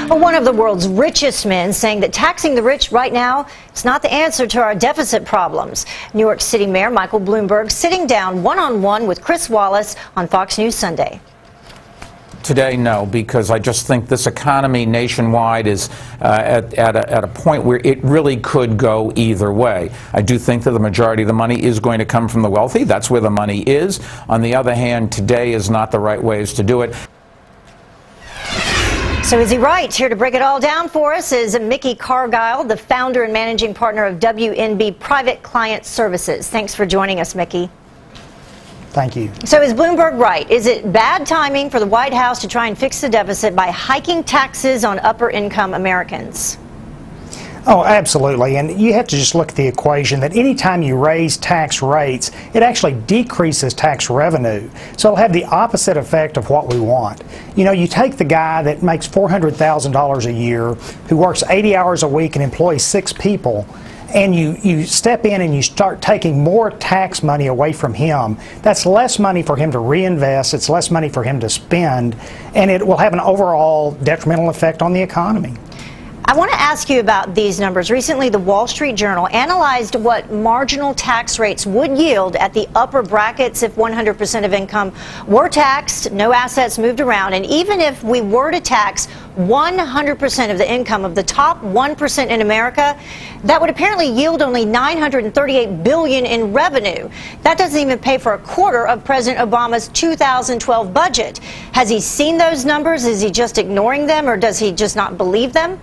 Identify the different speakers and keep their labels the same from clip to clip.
Speaker 1: Well, one of the world's richest men saying that taxing the rich right now is not the answer to our deficit problems. New York City Mayor Michael Bloomberg sitting down one-on-one with Chris Wallace on Fox News Sunday.
Speaker 2: Today, no, because I just think this economy nationwide is at a point where it really could go either way. I do think that the majority of the money is going to come from the wealthy. That's where the money is. On the other hand, today is not the right ways to do it.
Speaker 1: So is he right? Here to break it all down for us is Mickey Cargile, the founder and managing partner of WNB Private Client Services. Thanks for joining us, Mickey.
Speaker 3: Thank you.
Speaker 1: So is Bloomberg right? Is it bad timing for the White House to try and fix the deficit by hiking taxes on upper-income Americans?
Speaker 3: Oh, absolutely. And you have to just look at the equation that anytime you raise tax rates, it actually decreases tax revenue. So it'll have the opposite effect of what we want. You know, you take the guy that makes $400,000 a year, who works 80 hours a week and employs 6 people, and you step in and you start taking more tax money away from him. That's less money for him to reinvest, it's less money for him to spend, and it will have an overall detrimental effect on the economy.
Speaker 1: I want to ask you about these numbers. Recently, the Wall Street Journal analyzed what marginal tax rates would yield at the upper brackets if 100% of income were taxed, no assets moved around, and even if we were to tax 100% of the income of the top 1% in America, that would apparently yield only $938 billion in revenue. That doesn't even pay for a quarter of President Obama's 2012 budget. Has he seen those numbers? Is he just ignoring them, or does he just not believe them?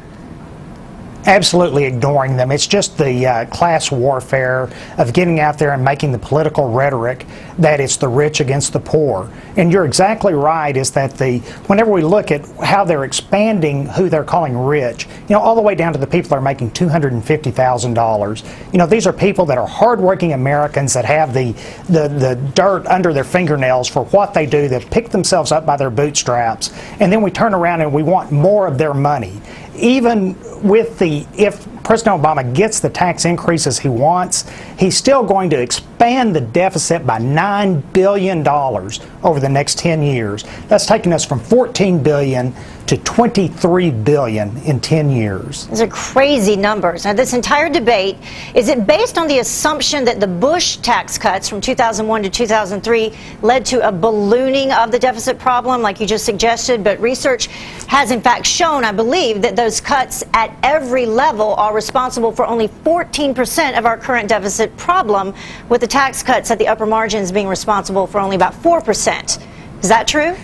Speaker 3: Absolutely ignoring them. It's just the class warfare of getting out there and making the political rhetoric that it's the rich against the poor. And you're exactly right, is that whenever we look at how they're expanding who they're calling rich, you know, all the way down to the people that are making $250,000. You know, these are people that are hardworking Americans that have the dirt under their fingernails for what they do. They've picked themselves up by their bootstraps. And then we turn around and we want more of their money. Even with if President Obama gets the tax increases he wants, he's still going to expand the deficit by $9 billion over the next 10 years. That's taking us from $14 billion to $23 billion in 10 years.
Speaker 1: Those are crazy numbers. Now, this entire debate, is it based on the assumption that the Bush tax cuts from 2001 to 2003 led to a ballooning of the deficit problem, like you just suggested? But research has, in fact, shown, I believe, that those cuts at every level are responsible for only 14% of our current deficit problem, with the tax cuts at the upper margins being responsible for only about 4%. Is that true?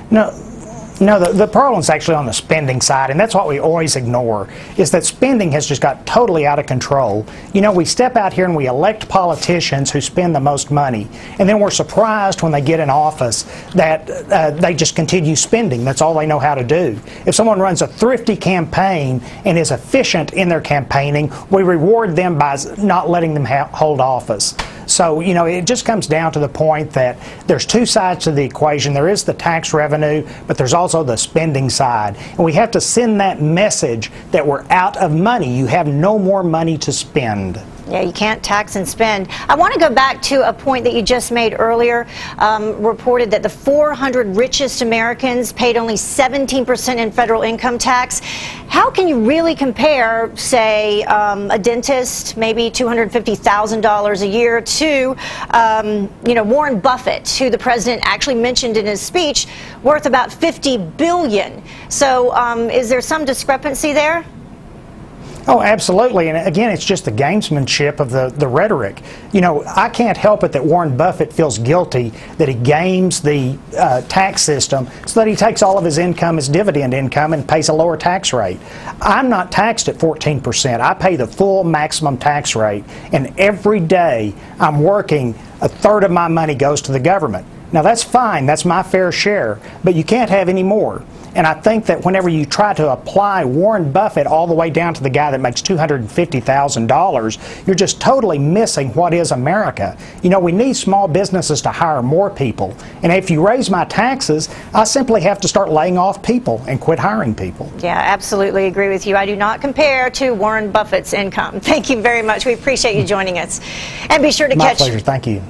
Speaker 3: No, the problem's actually on the spending side, and that's what we always ignore, is that spending has just got totally out of control. You know, we step out here and we elect politicians who spend the most money, and then we're surprised when they get in office that they just continue spending. That's all they know how to do. If someone runs a thrifty campaign and is efficient in their campaigning, we reward them by not letting them hold office. So, you know, it just comes down to the point that there's two sides to the equation. There is the tax revenue, but there's also the spending side. And we have to send that message that we're out of money. You have no more money to spend.
Speaker 1: Yeah, you can't tax and spend. I want to go back to a point that you just made earlier. Reported that the 400 richest Americans paid only 17% in federal income tax. How can you really compare, say, a dentist, maybe $250,000 a year, to, you know, Warren Buffett, who the president actually mentioned in his speech, worth about $50 billion. So is there some discrepancy there?
Speaker 3: Oh, absolutely. And again, it's just the gamesmanship of the rhetoric. You know, I can't help it that Warren Buffett feels guilty that he games the tax system so that he takes all of his income as dividend income and pays a lower tax rate. I'm not taxed at 14%. I pay the full maximum tax rate. And every day I'm working, a third of my money goes to the government. Now, that's fine. That's my fair share. But you can't have any more. And I think that whenever you try to apply Warren Buffett all the way down to the guy that makes $250,000, you're just totally missing what is America. You know, we need small businesses to hire more people. And if you raise my taxes, I simply have to start laying off people and quit hiring people.
Speaker 1: Yeah, absolutely agree with you. I do not compare to Warren Buffett's income. Thank you very much. We appreciate you joining us. And be sure to
Speaker 3: My pleasure. Thank you.